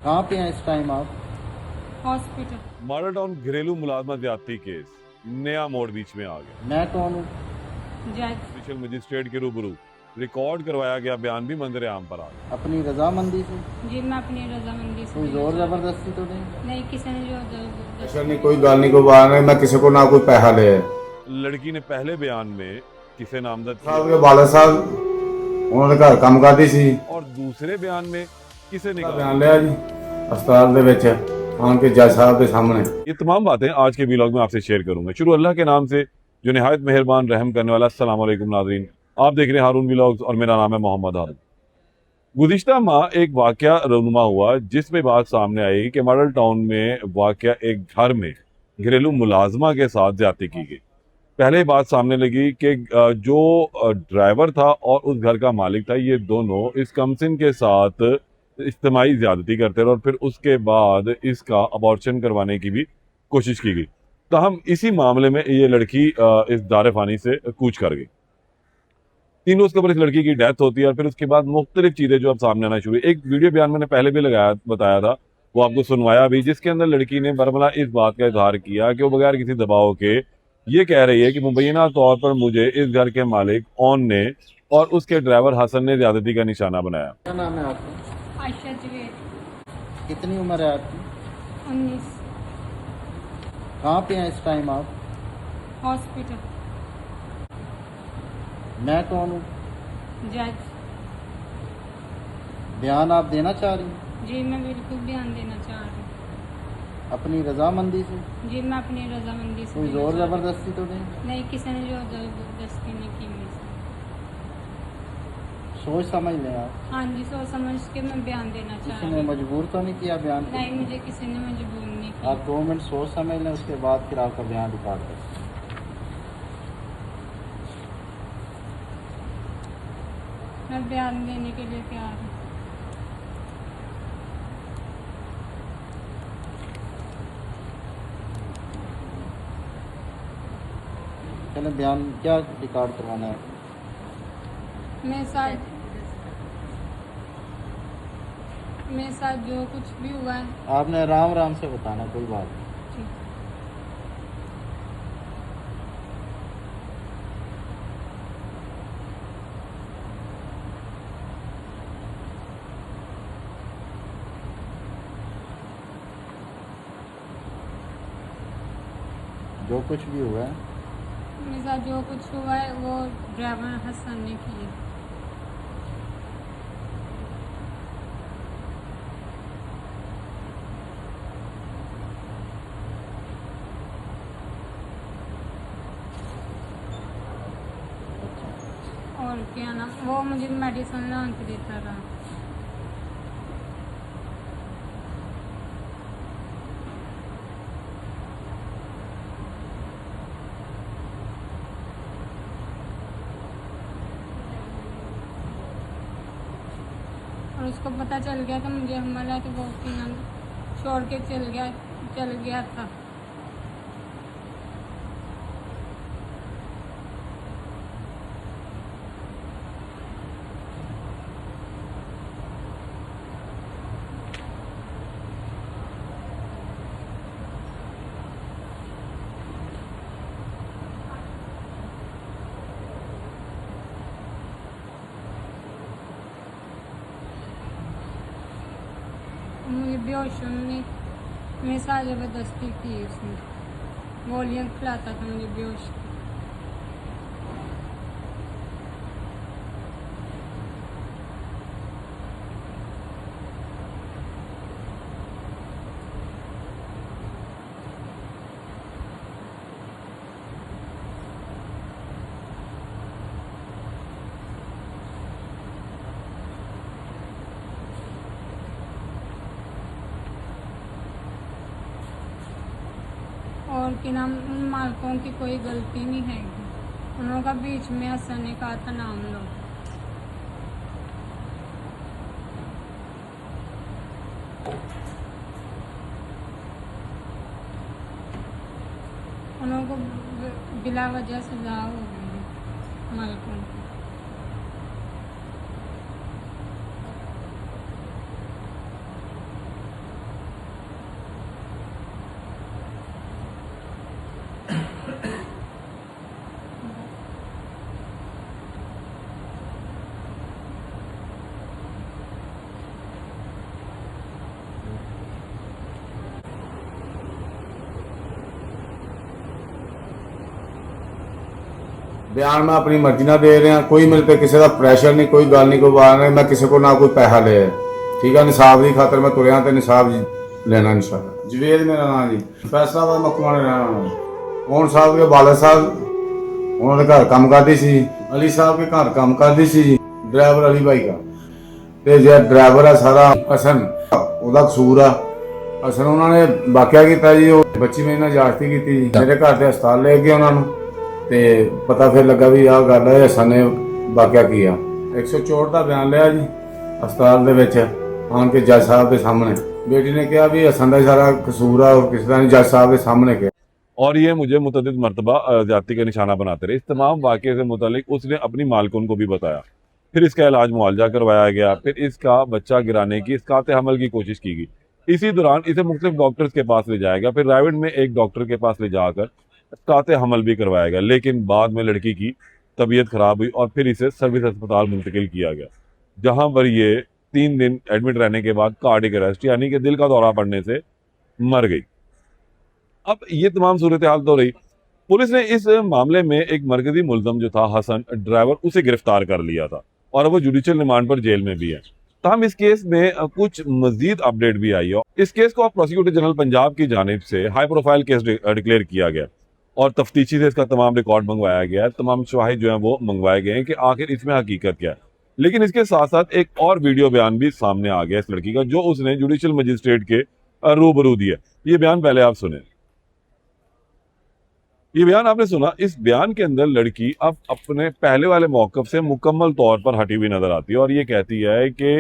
कहाँ पे हैं इस टाइम आप? हॉस्पिटल। मॉडल टाउन घरेलू मुलाजमत ज्यादती केस नया मोड़ बीच में आ गया। मैं कौन हूँ? जज। स्पेशल मजिस्ट्रेट के रूबरू रिकॉर्ड करवाया गया बयान भी मंजर आम पर आ गया। अपनी रजामंदी से? जी मैं अपनी रजामंदी से कोई देना जोर चाह रही जबरदस्ती तो नहीं? हूँ। नहीं, किसी ने जो ऐसा जबरदस्ती नहीं, कोई गल नहीं, कोई बात नहीं, मैं किसी को ना कोई पैसा ले लड़की ने पहले बयान में किसे नामजद साहब किया के वाले साहब उन्होंने घर काम करती सी और दूसरे बयान में किसे निकाला। बयान लिया जी अस्पताल दे विच आन के जज साहब के सामने। ये तमाम बातें आज के व्लॉग में आपसे शेयर करूंगा। शुरू अल्लाह के नाम से जो निहायत मेहरबान रहम करने वाला। अस्सलाम वालेकुम नाज़रीन, आप देख रहे हैं हारून व्लॉग्स और मेरा नाम है मोहम्मद हारून। गुज़िश्ता माह एक वाकया रूनुमा हुआ जिसमें बात सामने आई कि मॉडल टाउन में वाकया एक घर में घरेलू मुलाजमा के साथ ज्यादती की गई। पहले बात सामने लगी कि जो ड्राइवर था और उस घर का मालिक था, ये दोनों इस कमसिन के साथ इज्तिमाई ज्यादती करते रहे और फिर उसके बाद इसका अबॉर्शन करवाने की भी कोशिश की गई। तो हम इसी मामले में ये लड़की इस दारे फानी से कूच कर गई। 3 रोज के बाद इस लड़की की डेथ होती है और फिर उसके बाद मुख्तलिफ चीजें जो अब सामने आना शुरू हुई। एक वीडियो बयान मैंने पहले भी बताया था, वो आपको सुनवाया भी, जिसके अंदर लड़की ने बरमला इस बात का इजहार किया कि वो बगैर किसी दबाव के ये कह रही है कि मुबैना तौर पर मुझे इस घर के मालिक ओन ने और उसके ड्राइवर हसन ने ज्यादती का निशाना बनाया। क्या नाम है आपका? आयशा जवेद। कितनी उम्र है आपकी? 19। कहाँ पे हैं इस टाइम आप? हॉस्पिटल। मैं कौन हूँ? जज। बयान आप देना चाह रही हैं? जी मैं बिल्कुल ध्यान देना चाह रही हूँ। अपनी रजामंदी से? जी मैं अपनी रजामंदी से कोई देना जोर चाह रही हूँ। जबरदस्ती तो नहीं? नहीं, किसी ने जो जबरदस्ती नहीं की मेरे से। सोच समझ लें आप। हाँ जी, सोच समझ के मैं बयान देना चाह किसी रही ने हूँ। मजबूर तो नहीं किया बयान को? नहीं, मुझे किसी ने मजबूर नहीं किया। आप 2 मिनट सोच समझ लें, उसके बाद फिर आपका बयान रिकॉर्ड करें। मैं बयान देने के लिए तैयार हूँ। चलें, बयान क्या रिकॉर्ड करवाना है? मेरे साथ जो कुछ भी हुआ है। आपने आराम आराम से बताना, कोई बात नहीं। ठीक। जो कुछ भी हुआ है मेरे साथ जो कुछ हुआ है वो ड्राइवर हसन ने किया। और क्या ना, वो मुझे मेडिसिन ला के देता रहा। और उसको पता चल गया कि मुझे हमला है, तो वो उसकी नंद छोड़ के चल गया था। मुझे बेहोश ने मेरे साथ ज़बरदस्ती की, उसने गोलियाँ खिलाता था मुझे बेहोश। और कि नाम उन मालकों की कोई गलती नहीं है, उन्होंने का बीच में हसन ने कहा था नाम लो। उनको बिला वजह सजा हो गई है मालकों को। बयान मैं अपनी मर्जी ना दे रहा, कोई मेरे पे किसी का प्रैशर नहीं, कोई गल नहीं, कोई वार नहीं, मैं किसी को ना कोई पैसा ले, ठीक है। निसाब की खातर मैं तुरया तो निसाब लेना इंशाल्लाह। जवेद मेरा नाम जी, फैसलाबाद मखुआ ने रहना वाला। कौन साहब के वाले साहब उन्होंने घर काम करती सी, अली साहब के घर काम करती सी, ड्राइवर अली भाई का, ते जो ड्राइवर है सारा हसन ਉਹਦਾ कसूर आ। हसन उन्होंने वाਕਿਆ ਕੀਤਾ जी, ਉਹ ਬੱਚੀ ਮੇਰੇ ਨਾਲ ਜਾਸਤੀ ਕੀਤੀ ਜੀ, ਮੇਰੇ ਘਰ ਦੇ ਹਸਪਤਾਲ ਲੈ ਗਏ ਉਹਨਾਂ ਨੂੰ, ਤੇ ਪਤਾ ਫਿਰ ਲੱਗਾ ਵੀ ਆਹ ਗੱਲ ਹੈ, ਹसन ਨੇ ਵਾਕਿਆ ਕੀਤਾ। 164 ਦਾ ਬਿਆਨ ਲਿਆ ਜੀ ਹਸਪਤਾਲ ਦੇ ਵਿੱਚ ਆਣ ਕੇ ਜੱਜ ਸਾਹਿਬ ਦੇ ਸਾਹਮਣੇ। बेटी ने कहा भी हसन का सारा कसूर है और किसी का नहीं, जज साहब के सामने कहा। और ये मुझे मुतअद्दिद मरतबा ज्यादती का निशाना बनाते रहे। इस तमाम वाक़े से मुतालिक उसने अपनी मालकुन को भी बताया। फिर इसका इलाज मुआवजा करवाया गया, फिर इसका बच्चा गिराने की, इसकाते हमल की कोशिश की गई। इसी दौरान इसे मुख्तलिफ डॉक्टर्स के पास ले जाया गया, फिर रायगढ़ में एक डॉक्टर के पास ले जाकर इसकाते हमल भी करवाया गया, लेकिन बाद में लड़की की तबीयत खराब हुई और फिर इसे सर्विस अस्पताल मुंतकिल किया गया, जहां पर ये 3 दिन एडमिट रहने के बाद कार्डिक अरेस्ट यानी कि दिल का दौरा पड़ने से मर गई। अब ये तमाम सूरत हाल तो रही। पुलिस ने इस मामले में एक मरकजी मुलजम जो था हसन ड्राइवर, उसे गिरफ्तार कर लिया था और वो जुडिशियल रिमांड पर जेल में भी है। तमाम इस केस में कुछ मजीद अपडेट भी आई है। इस केस को प्रोसिक्यूटर जनरल पंजाब की जानिब से हाई प्रोफाइल केस डिक्लेयर किया गया और तफ्तीशी से इसका तमाम रिकॉर्ड मंगवाया गया है, तमाम शवाहिद जो है वो मंगवाए गए हैं कि आखिर इसमें हकीकत क्या है। लेकिन इसके साथ साथ एक और वीडियो बयान भी सामने आ गया इस लड़की का, जो उसने जुडिशियल मजिस्ट्रेट के रूबरू दिया। ये बयान पहले आप सुने। ये बयान आपने सुना। इस बयान के अंदर लड़की अब अपने पहले वाले मौकफ से मुकम्मल तौर पर हटी हुई नजर आती है और ये कहती है कि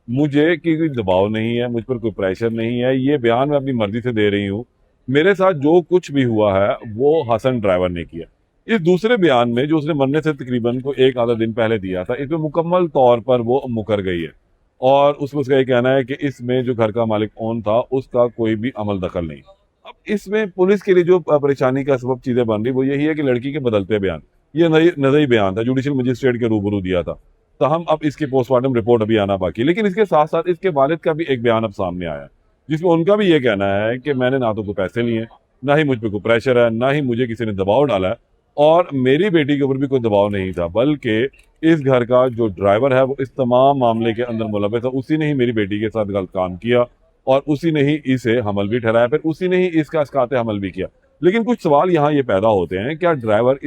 मुझे कोई दबाव नहीं है, मुझ पर कोई प्रेशर नहीं है, ये बयान मैं अपनी मर्जी से दे रही हूँ, मेरे साथ जो कुछ भी हुआ है वो हसन ड्राइवर ने किया। इस दूसरे बयान में जो उसने मरने से तकरीबन को एक आधा दिन पहले दिया था, इसमें मुकम्मल तौर पर वो मुकर गई है और उसमें उसका ये कहना है कि इसमें जो घर का मालिक ओन था उसका कोई भी अमल दखल नहीं। अब इसमें पुलिस के लिए जो परेशानी का सबब चीजें बन रही वो यही है कि लड़की के बदलते बयान, ये नजरी बयान था, जुडिशियल मजिस्ट्रेट के रूबरू दिया था, ताहम अब इसकी पोस्टमार्टम रिपोर्ट अभी आना बाकी। लेकिन इसके साथ साथ इसके वालिद का भी एक बयान अब सामने आया, जिसमें उनका भी ये कहना है कि मैंने ना तो कोई पैसे लिए, ना ही मुझ पर कोई प्रेशर है, ना ही मुझे किसी ने दबाव डाला है और मेरी बेटी के ऊपर भी कोई दबाव नहीं था, बल्कि इस घर का जो ड्राइवर है वो इस तमाम मामले के अंदर मुलव्वस है। उसी ने ही मेरी बेटी के साथ गलत काम किया और उसी ने ही इसे हमल भी ठहराया, फिर उसी ने ही इसका इसकाते हमल भी किया। लेकिन कुछ सवाल यहाँ ये पैदा होते हैं, क्या ड्राइवर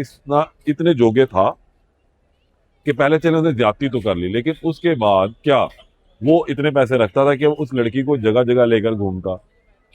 इतने जोगे था कि पहले चले उसने ज्यादती तो कर ली, लेकिन उसके बाद क्या वो इतने पैसे रखता था कि वो उस लड़की को जगह जगह लेकर घूमता?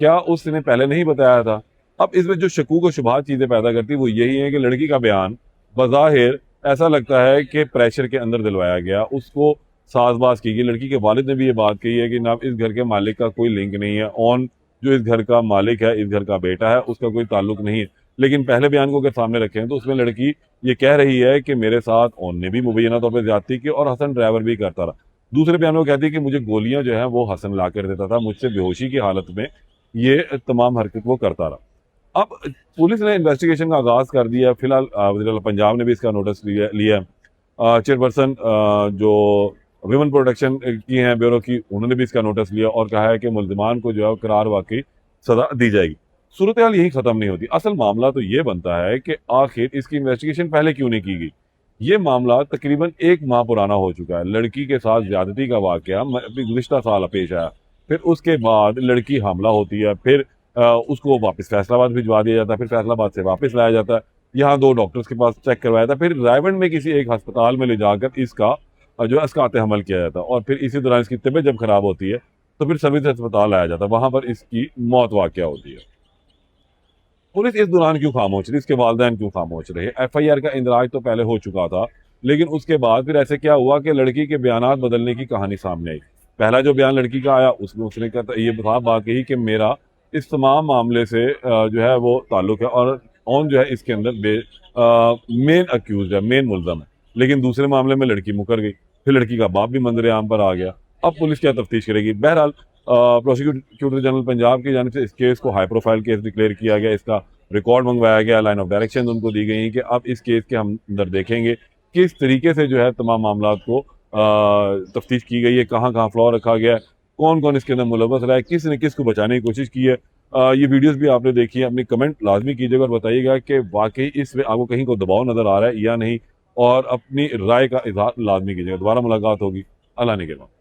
क्या उसने पहले नहीं बताया था? अब इसमें जो शकूक और शुबहात चीजें पैदा करती वो यही है कि लड़की का बयान बज़ाहिर ऐसा लगता है कि प्रेशर के अंदर दिलवाया गया, उसको साजबाज की गई। लड़की के वालिद ने भी ये बात कही है कि ना इस घर के मालिक का कोई लिंक नहीं है, ऑन जो इस घर का मालिक है, इस घर का बेटा है, उसका कोई ताल्लुक नहीं है। लेकिन पहले बयान को अगर सामने रखें तो उसमें लड़की ये कह रही है कि मेरे साथ ऑन ने भी मुबैना तौर पर ज्यादती की और हसन ड्राइवर भी करता रहा। दूसरे बयान में कहती है कि मुझे गोलियां जो है वो हसन ला कर देता था, मुझसे बेहोशी की हालत में ये तमाम हरकत वो करता रहा। अब पुलिस ने इन्वेस्टिगेशन का आगाज कर दिया। फिलहाल वज़ीर पंजाब ने भी इसका नोटिस लिया। चेयरपर्सन जो विमेन प्रोटेक्शन की हैं ब्यूरो की, उन्होंने भी इसका नोटिस लिया और कहा है कि मुल्ज़िमान को जो है करार वाकई सजा दी जाएगी। सूरत हाल यही खत्म नहीं होती। असल मामला तो ये बनता है कि आखिर इसकी इन्वेस्टिगेशन पहले क्यों नहीं की गई। ये मामला तकरीबन 1 माह पुराना हो चुका है। लड़की के साथ ज्यादती का वाकया गुज़िश्ता साल पेश आया, फिर उसके बाद लड़की हमला होती है, फिर उसको वापस फैसलाबाद भिजवा दिया जाता है, फिर फैसलाबाद से वापस लाया जाता है, यहाँ 2 डॉक्टर्स के पास चेक करवाया था, फिर रायगढ़ में किसी एक अस्पताल में ले जाकर इसका जो है इसकाते हमल किया जाता है और फिर इसी दौरान इसकी तबीयत जब खराब होती है तो फिर सर्विस अस्पताल लाया जाता है, वहां पर इसकी मौत वाकया होती है। पुलिस इस दौरान क्यों खामोश रही, इसके वालिदैन क्यों खामोश रहे? FIR का इंदराज तो पहले हो चुका था, लेकिन उसके बाद फिर ऐसे क्या हुआ कि लड़की के बयानात बदलने की कहानी सामने आई। पहला जो बयान लड़की का आया उसमें उसने कहा ये बात कही कि मेरा इस तमाम मामले से जो है वो ताल्लुक है और ऑन जो है इसके अंदर मेन अक्यूज है, मेन मुल्ज़म है। लेकिन दूसरे मामले में लड़की मुकर गई, फिर लड़की का बाप भी मंजर आम पर आ गया। अब पुलिस क्या तफ्तीश करेगी? बहरहाल प्रोसिक्यूटर जनरल पंजाब की जानिब से इस केस को हाई प्रोफाइल केस डिक्लेयर किया गया, इसका रिकॉर्ड मंगवाया गया, लाइन ऑफ डायरेक्शन उनको दी गई कि अब इस केस के हम अंदर देखेंगे किस तरीके से जो है तमाम मामला को तफ्तीश की गई है, कहाँ कहाँ फ्लॉ रखा गया है, कौन कौन इसके अंदर मुलव्वस रहा है, किसने किसको बचाने की कोशिश की है। ये वीडियोस भी आपने देखी है, अपनी कमेंट लाजमी कीजिएगा और बताइएगा कि वाकई इसमें आपको कहीं को दबाव नजर आ रहा है या नहीं, और अपनी राय का इजहार लाजमी कीजिएगा। दोबारा मुलाकात होगी। अल्लाह ने के बाद।